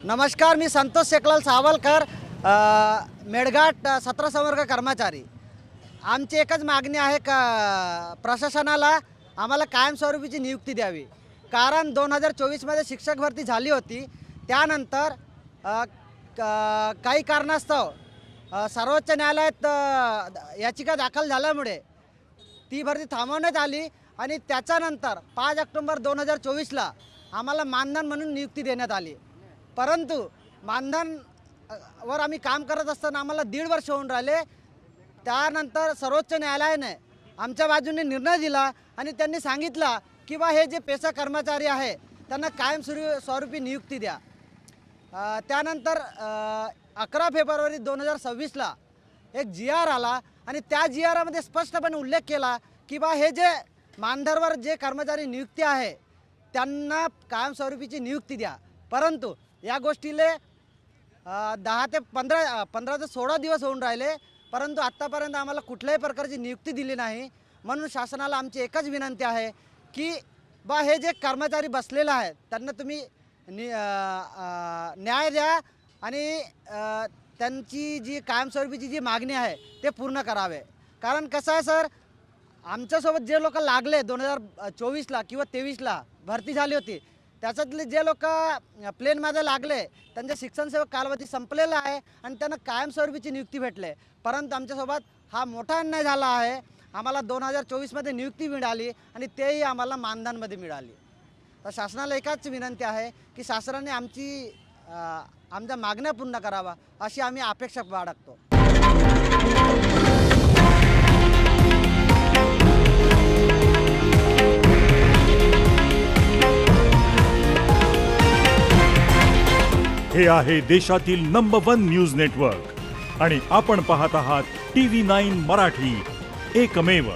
नमस्कार, मी संतोष शेखलाल सावलकर, मेळघाट 17 संवर्ग कर्मचारी। आमची एकच मागणी आहे का प्रशासनाला आम्हाला कायमस्वरूपीची नियुक्ती द्यावी। कारण 2024 मध्ये शिक्षक भरती झाली होती, त्यानंतर काही कारणास्तव सर्वोच्च न्यायालयात याचिका दाखल झाल्यामुळे ती भरती थांबवण्यात आली आणि त्याच्यानंतर 5 ऑक्टोबर 2024ला आम्हाला मानधन म्हणून नियुक्ती देण्यात आली। परंतु मानधन वर आम्ही काम करत असताना आम्हाला 1.5 वर्ष होऊन राहिले। त्यानंतर सर्वोच्च न्यायालयाने आमच्या बाजूने निर्णय दिला आणि त्यांनी सांगितलं की बा हे जे पेशा कर्मचारी आहे त्यांना कायमस्वरूपी नियुक्ती द्या। त्यानंतर 11 फेब्रुवारी 2026ला एक GR आला आणि त्या GRमध्ये स्पष्टपणे उल्लेख केला की बा हे जे मानधनवर जे कर्मचारी नियुक्ती आहे त्यांना कायमस्वरूपीची नियुक्ती द्या। परंतु या गोष्टीले 10 ते 15 ते 16 दिवस होऊन राहिले, परंतु आत्तापर्यंत आम्हाला कुठल्याही प्रकारची नियुक्ती दिली नाही। म्हणून शासनाला आमची एकच विनंती आहे की बा हे जे कर्मचारी बसलेले आहेत त्यांना तुम्ही न्याय द्या आणि त्यांची जी कायमस्वरूपीची जी मागणी आहे ते पूर्ण करावे। कारण कसं आहे सर, आमच्यासोबत जे लोक लागले 2024ला किंवा 23ला भरती झाली होती, त्याच्यातले जे लोक प्लेनमध्ये लागले त्यांचा शिक्षण सेवा कालावधी संपलेला आहे आणि त्यांना कायमस्वरूपीची नियुक्ती भेटले। परंतु आमच्यासोबत हा मोठा अन्याय झाला आहे। आम्हाला 2024 मध्ये नियुक्ती मिळाली आणि तेही आम्हाला मानधनमध्ये मिळाली। तर शासनाला एकच विनंती आहे की शासनाने आमच्या मागण्या पूर्ण करावा अशी आम्ही अपेक्षा बाळगतो। हे आहे देशातील नंबर 1 न्यूज नेटवर्क आणि आपण पाहत आहात TV9 मराठी, एकमेव।